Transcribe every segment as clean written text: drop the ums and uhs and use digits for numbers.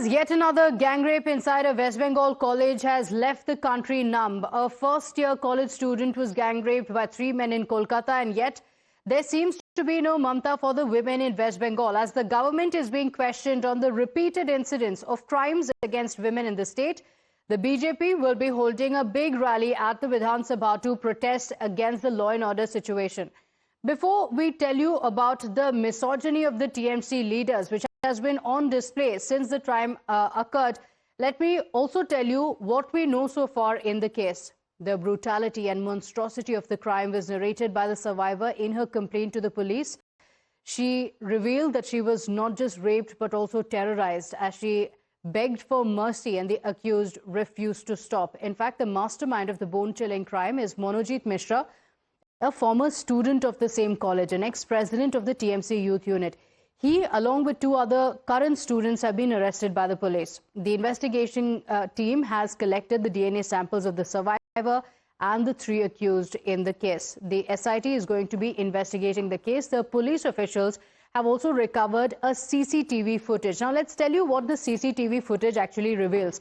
As yet another gang rape inside a West Bengal college has left the country numb. A first-year college student was gang raped by 3 men in Kolkata, and yet there seems to be no mamta for the women in West Bengal, as the government is being questioned on the repeated incidents of crimes against women in the state. The BJP will be holding a big rally at the Vidhan Sabha to protest against the law and order situation. Before we tell you about the misogyny of the TMC leaders, which has been on display since the crime occurred, let me also tell you what we know so far in the case. The brutality and monstrosity of the crime was narrated by the survivor in her complaint to the police. She revealed that she was not just raped but also terrorized, as she begged for mercy and the accused refused to stop. In fact, the mastermind of the bone-chilling crime is Manojit Mishra, a former student of the same college, an ex-president of the TMC youth unit. He, along with 2 other current students, have been arrested by the police. The investigation team has collected the DNA samples of the survivor and the 3 accused in the case. The SIT is going to be investigating the case. The police officials have also recovered a CCTV footage. Now, let's tell you what the CCTV footage actually reveals.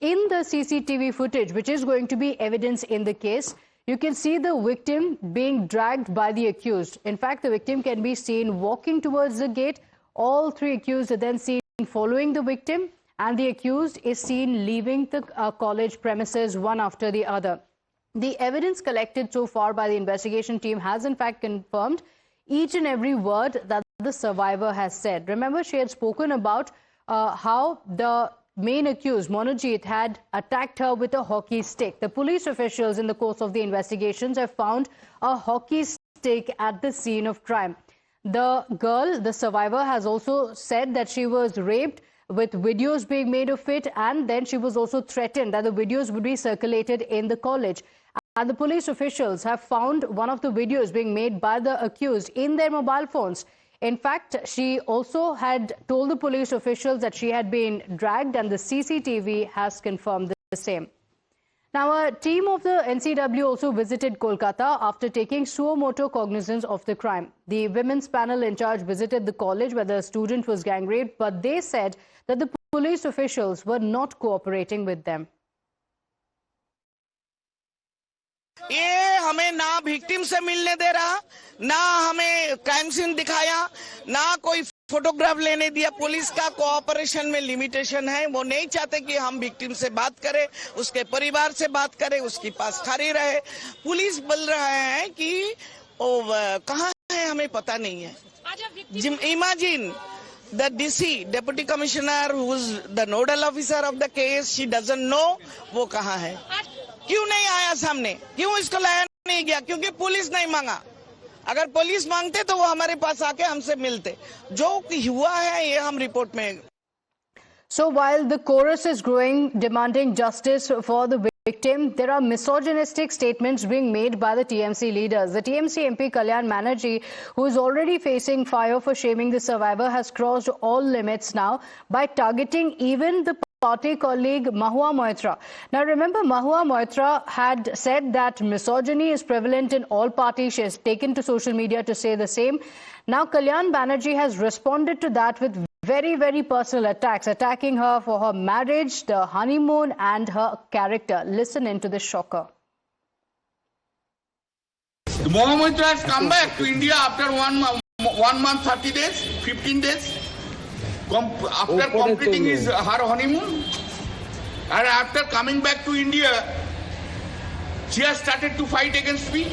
In the CCTV footage, which is going to be evidence in the case, you can see the victim being dragged by the accused. In fact, the victim can be seen walking towards the gate. All 3 accused are then seen following the victim, and the accused is seen leaving the college premises one after the other. The evidence collected so far by the investigation team has in fact confirmed each and every word that the survivor has said. Remember, she had spoken about how the main accused, Manojit, had attacked her with a hockey stick. The police officials in the course of the investigations have found a hockey stick at the scene of crime. The girl, the survivor, has also said that she was raped, with videos being made of it, and then she was also threatened that the videos would be circulated in the college. And the police officials have found one of the videos being made by the accused in their mobile phones. In fact, she also had told the police officials that she had been dragged, and the CCTV has confirmed the same. Now, a team of the NCW also visited Kolkata after taking suo motu cognizance of the crime. The women's panel in charge visited the college where the student was gang raped, but they said that the police officials were not cooperating with them. ये हमें ना victim से मिलने दे रहा, ना हमें crime scene दिखाया, ना कोई फोटोग्राफ लेने दिया। पुलिस का कोऑपरेशन में लिमिटेशन है। वो नहीं चाहते कि हम विक्टिम से बात करें, उसके परिवार से बात करें, उसके पास खड़ी रहे। पुलिस बोल रहा है कि कहाँ है हमें पता नहीं है। Imagine the DC, Deputy Commissioner, who is the nodal officer of the case, she doesn't know वो कहाँ है। क्यों नहीं आया सामने, क्यों इसको लाया नहीं गया? क्योंकि पुलिस नहीं मांगा। अगर पुलिस मांगते तो वो हमारे पास आके हमसे मिलते। जो हुआ है ये हम रिपोर्ट में। So while the chorus is growing, demanding justice for the victim, there are misogynistic statements being made by the TMC leaders. The TMC MP Kalyan Banerjee, who is already facing fire for shaming the survivor, has crossed all limits now by targeting even the party colleague Mahua Moitra. Now remember, Mahua Moitra had said that misogyny is prevalent in all parties. She has taken to social media to say the same. Now Kalyan Banerjee has responded to that with very, very personal attacks, attacking her for her marriage, the honeymoon and her character. Listen into this shocker. Mahua Moitra has come back to India after 1 month, 30 days, 15 days. After completing her honeymoon, and after coming back to India, she has started to fight against me.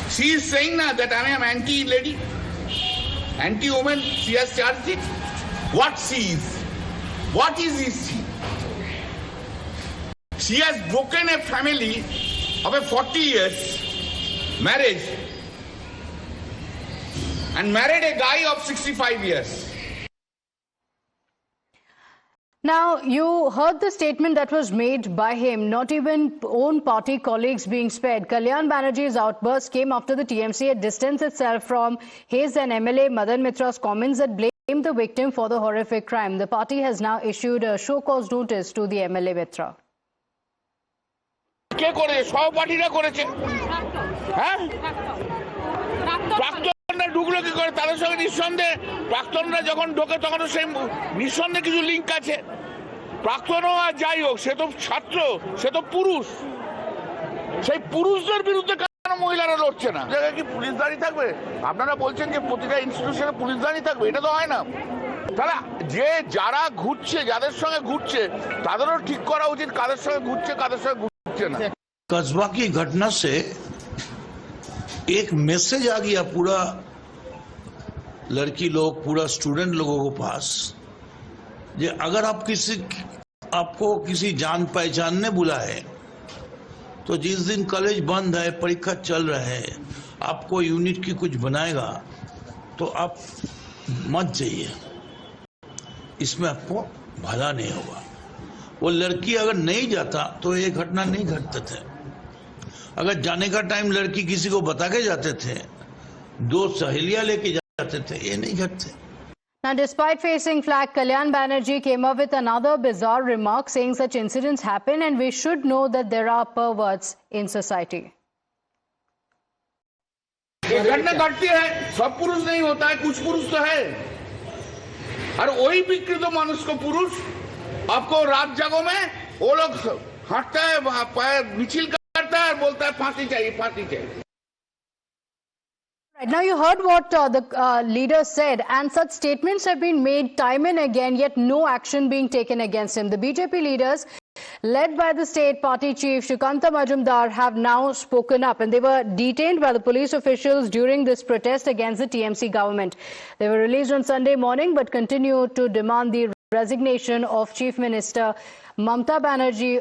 She is saying now that I am anti-lady, anti-woman. She has charged it. What she is? What is she? She has broken a family of a 40 years marriage and married a guy of 65 years. Now, you heard the statement that was made by him, not even own party colleagues being spared. Kalyan Banerjee's outburst came after the TMC had distanced itself from his and MLA Madan Mitra's comments that blamed the victim for the horrific crime. The party has now issued a show-cause notice to the MLA Mitra. প্রাক্তনরা ঢুকলো কি করে? তাদের সঙ্গে নিঃসন্দেহে প্রাক্তনরা যখন ঢোকে তখন সেই নিঃসন্দেহে কিছু লিঙ্ক আছে। প্রাক্তনও আর যাই হোক, সে তো ছাত্র, সে তো পুরুষ। সেই পুরুষদের বিরুদ্ধে কেন মহিলারা লড়ছে না? জায়গায় কি পুলিশ দাঁড়িয়ে থাকবে? আপনারা বলছেন যে প্রতিটা ইনস্টিটিউশনে পুলিশ দাঁড়িয়ে থাকবে, এটা তো হয় না। তাহলে যারা ঘুরছে, যাদের সঙ্গে ঘুরছে তাদেরও ঠিক করা উচিত কাদের সঙ্গে ঘুরছে, কাদের সঙ্গে ঘুরছে না। कस्बा की घटना से एक मैसेज आ गया पूरा लड़की लोग, पूरा स्टूडेंट लोगों के पास, जे अगर आपको किसी जान पहचान ने बुलाए तो जिस दिन कॉलेज बंद है, परीक्षा चल रहा है, आपको यूनिट की कुछ बनाएगा तो आप मत जाइए, इसमें आपको भला नहीं होगा। वो लड़की अगर नहीं जाता तो ये घटना नहीं घटते थे। अगर जाने का टाइम लड़की किसी को बता के जाते थे, दो सहेलियां लेके जाते थे, ये नहीं घटते। Now, despite facing flack, Kalyan Banerjee came up with another bizarre remark saying such incidents happen and we should know that there are perverts in society. ये घटना घटती है, सब पुरुष नहीं होता है, कुछ पुरुष तो है। और वही विकृत मानुष को पुरुष आपको रात जागो में वो लोग हटता है, मिছিল करता है और बोलता है फांसी चाहिए, फांसी चाहिए। Right, now you heard what the leader said, and such statements have been made time and again, yet no action being taken against him. The BJP leaders, led by the state party chief Shrikanta Majumdar, have now spoken up, and they were detained by the police officials during this protest against the TMC government. They were released on Sunday morning but continue to demand the resignation of Chief Minister Mamta Banerjee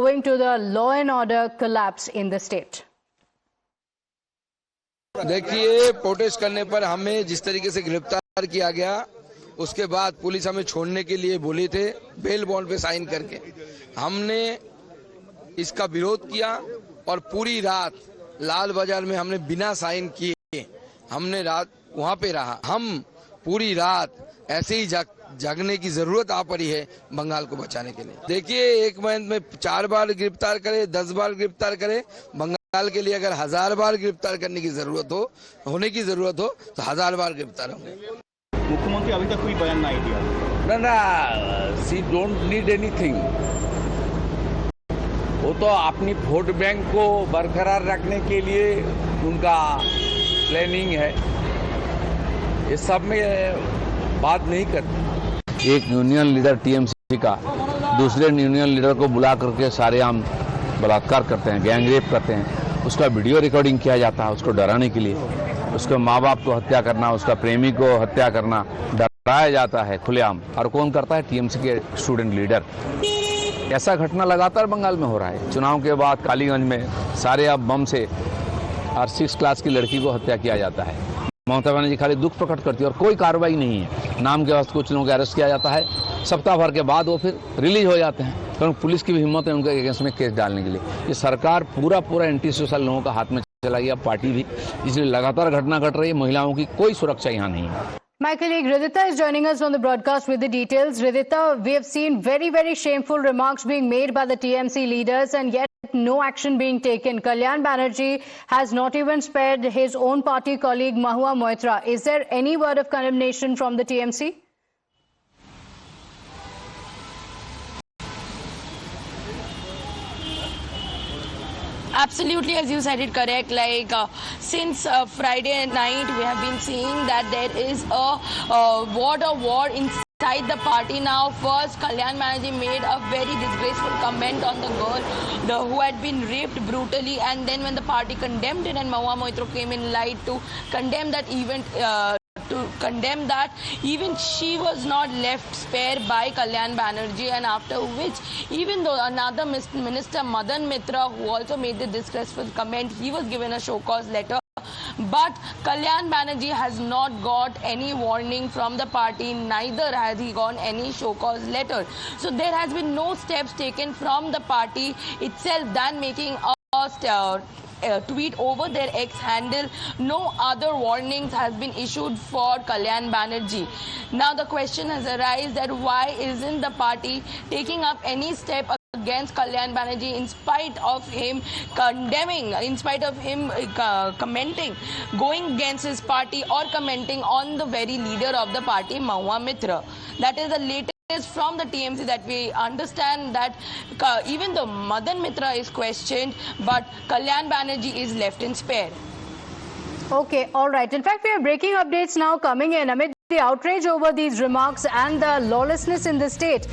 owing to the law and order collapse in the state. देखिए, protest करने पर हमें जिस तरीके से गिरफ्तार किया गया, उसके बाद पुलिस हमें छोड़ने के लिए बोले थे बेल बॉन्ड पे साइन करके। हमने इसका विरोध किया और पूरी रात लाल बाजार में हमने बिना साइन किए हमने रात वहां पे रहा। हम पूरी रात ऐसे ही जागने की जरूरत आ पड़ी है बंगाल को बचाने के लिए। देखिए, एक महीने में 4 बार गिरफ्तार करे, 10 बार गिरफ्तार करे, बंगाल के लिए अगर 1000 बार गिरफ्तार करने की जरूरत हो, होने की जरूरत हो तो 1000 बार गिरफ्तार होंगे। मुख्यमंत्री अभी तक कोई बयान नहीं दिया। ना, सी डोंट नीड एनीथिंग। वो तो अपनी वोट बैंक को बरकरार रखने के लिए उनका प्लानिंग है, ये सब में बात नहीं करते। एक यूनियन लीडर टीएमसी का दूसरे यूनियन लीडर को बुला करके सारे आम बलात्कार करते हैं, गैंगरेप करते हैं, उसका वीडियो रिकॉर्डिंग किया जाता है उसको डराने के लिए। उसके माँ बाप को हत्या करना, उसका प्रेमी को हत्या करना डराया जाता है खुलेआम। और कौन करता है? टीएमसी के स्टूडेंट लीडर। ऐसा घटना लगातार बंगाल में हो रहा है। चुनाव के बाद कालीगंज में सारे अब बम से और 6 क्लास की लड़की को हत्या किया जाता है। ममता बनर्जी खाली दुख प्रकट करती है और कोई कार्रवाई नहीं है। नाम के वास्ते कुछ लोगों को अरेस्ट किया जाता है, सप्ताह भर के बाद वो फिर रिलीज हो जाते हैं, क्योंकि पुलिस की भी हिम्मत है उनके अगेंस्ट में केस डालने के लिए। ये सरकार पूरा एंटी सोशल लोगों का हाथ में चला गया, पार्टी भी, इसलिए लगातार घटना घट रही है। महिलाओं की कोई सुरक्षा यहाँ नहीं है। My colleague Ridhita is joining us on the broadcast with the details. Ridhita, we have seen very, very shameful remarks being made by the TMC leaders and yet no action being taken. Kalyan Banerjee has not even spared his own party colleague Mahua Moitra. Is there any word of condemnation from the TMC? Absolutely, as you said it correct. Like since Friday night, we have been seeing that there is a war inside the party now. First, Kalyan Banerjee made a very disgraceful comment on the girl who had been raped brutally, and then when the party condemned it, and Mahua Moitra came in light to condemn that event. Even she was not left spare by Kalyan Banerjee, and after which, even though another minister, Madan Mitra, who also made the disgraceful comment, he was given a show cause letter. But Kalyan Banerjee has not got any warning from the party, neither has he got any show cause letter. So there has been no steps taken from the party itself than making a tweet over their X handle. No other warnings has been issued for Kalyan Banerjee. Now the question has arisen that why isn't the party taking up any step against Kalyan Banerjee in spite of him condemning, in spite of him commenting, going against his party or commenting on the very leader of the party, Mahua Mitra. That is the latest from the TMC that we understand that even though Madan Mitra is questioned, but Kalyan Banerjee is left in spare. Okay, all right. In fact, we have breaking updates now coming in amid the outrage over these remarks and the lawlessness in the state.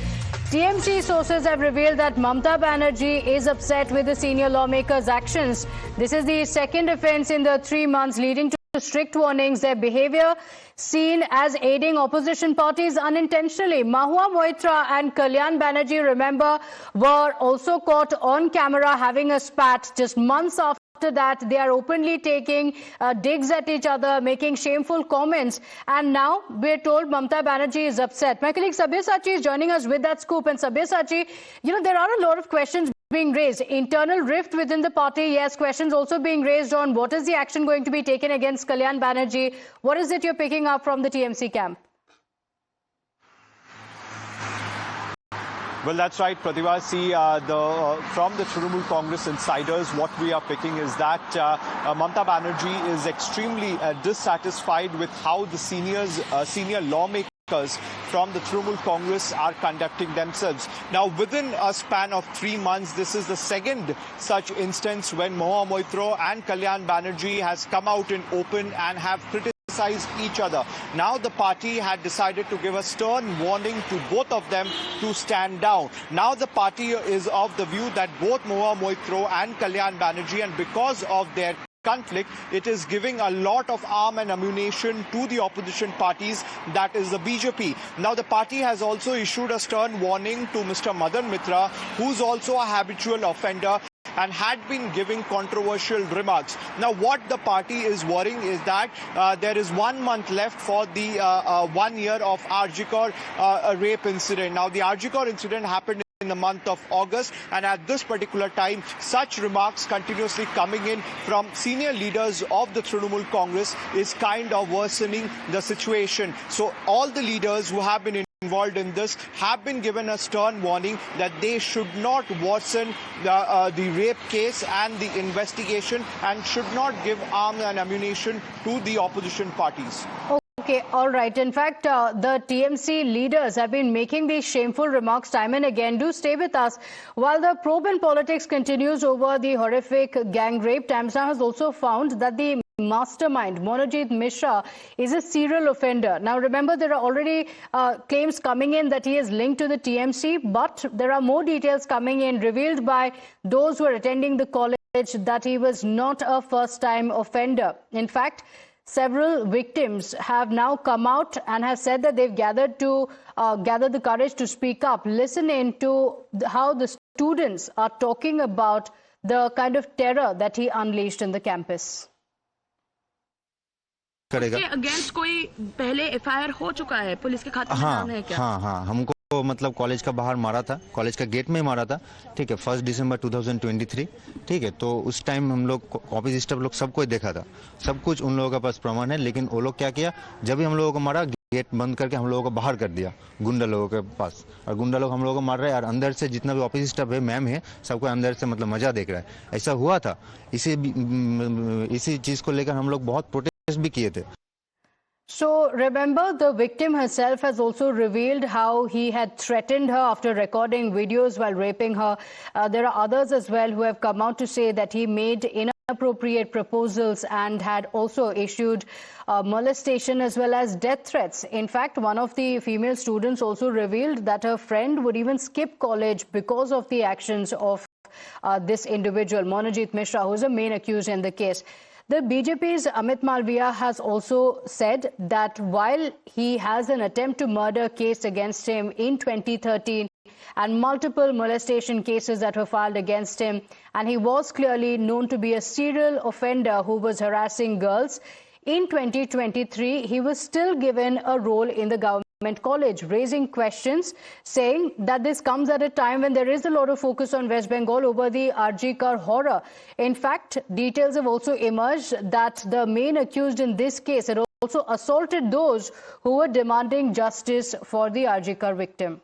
TMC sources have revealed that Mamata Banerjee is upset with the senior lawmakers' actions. This is the second offence in the 3 months leading to strict warnings. Their behaviour seen as aiding opposition parties unintentionally. Mahua Moitra and Kalyan Banerjee, remember, were also caught on camera having a spat just months after that. They are openly taking digs at each other, making shameful comments, and now we're told Mamata Banerjee is upset. My colleague Sabir Sachi is joining us with that scoop. And Sabir Sachi, there are a lot of questions being raised. Internal rift within the party, yes. Questions also being raised on what is the action going to be taken against Kalyan Banerjee. What is it you're picking up from the TMC camp? Well, that's right, Pratibha. See, from the Trinamool Congress insiders, what we are picking is that Mamata Banerjee is extremely dissatisfied with how the senior lawmakers from the Trinamool Congress are conducting themselves. Now, within a span of 3 months, this is the second such instance when Mahua Moitra and Kalyan Banerjee has come out in open and have criticized each other. Now the party had decided to give a stern warning to both of them to stand down. Now the party is of the view that both Mahua Moitra and Kalyan Banerjee, and because of their conflict, it is giving a lot of arm and ammunition to the opposition parties, that is the BJP. Now the party has also issued a stern warning to Mr. Madan Mitra, who's also a habitual offender and had been giving controversial remarks. Now what the party is worrying is that there is 1 month left for the 1 year of RG Kar rape incident. Now the RG Kar incident happened in the month of August, and at this particular time such remarks continuously coming in from senior leaders of the Trinamool Congress is kind of worsening the situation. So all the leaders who have been involved in this have been given a stern warning that they should not worsen the rape case and the investigation, and should not give arms and ammunition to the opposition parties. Okay, all right. In fact, the TMC leaders have been making these shameful remarks time and again. Do stay with us. While the probe in politics continues over the horrific gang rape, Times Now has also found that the mastermind, Monojit Mishra, is a serial offender. Now, remember, there are already claims coming in that he is linked to the TMC, but there are more details coming in revealed by those who are attending the college that he was not a first-time offender. In fact, several victims have now come out and have said that they've gathered the courage to speak up. Listen in to how the students are talking about the kind of terror that he unleashed in the campus. उसके against कोई पहले FIR हो चुका है, police के खाते में नाम है क्या? हाँ, हमको मतलब कॉलेज का बाहर मारा था, कॉलेज का गेट में मारा था, ठीक है, 1 दिसंबर 2023, ठीक है। तो उस टाइम हम लोग ऑफिस स्टाफ लोग सबको देखा था, सब कुछ उन लोगों के पास प्रमाण है। लेकिन वो लोग क्या किया, जब भी हम लोगों को मारा, गेट बंद करके हम लोगों को बाहर कर दिया गुंडा लोगों के पास, और गुंडा लोग हम लोगों को मार रहे हैं, और अंदर से जितना भी ऑफिस स्टाफ है, मैम है, सबको अंदर से मतलब मजा देख रहा है। ऐसा हुआ था। इसी चीज को लेकर हम लोग बहुत प्रोटेस्ट भी किए थे। So, remember, the victim herself has also revealed how he had threatened her after recording videos while raping her. There are others as well who have come out to say that he made inappropriate proposals and had also issued molestation as well as death threats. In fact, one of the female students also revealed that her friend would even skip college because of the actions of this individual, Monojit Mishra, who is the main accused in the case. The BJP's Amit Malviya has also said that while he has an attempt to murder case against him in 2013 and multiple molestation cases that were filed against him, and he was clearly known to be a serial offender who was harassing girls, in 2023 he was still given a role in the government college, raising questions, saying that this comes at a time when there is a lot of focus on West Bengal over the RG Kar horror. In fact, details have also emerged that the main accused in this case had also assaulted those who were demanding justice for the RG Kar victim.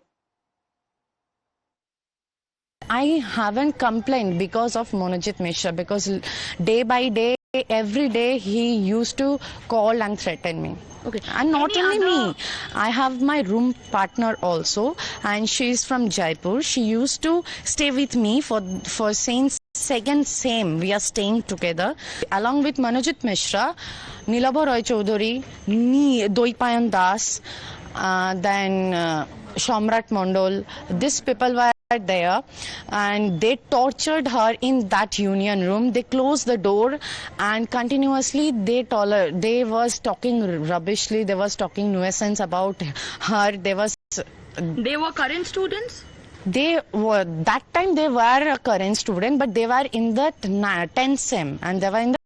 I haven't complained because of Monojit Mishra, because day by day, every day he used to call and threaten me. Okay. And not only me, I have my room partner also, and she is from Jaipur. She used to stay with me for since second same. We are staying together along with Manojit Mishra, Nilabha Roy Chaudhary, Doipayan Das, then Shamrat Mondol. These people were there, and they tortured her in that union room. They closed the door, and continuously they was talking rubbishly. They was talking nuisance about her. They were current students? They were, that time they were a current student, but they were in the 10th sem, and they were in the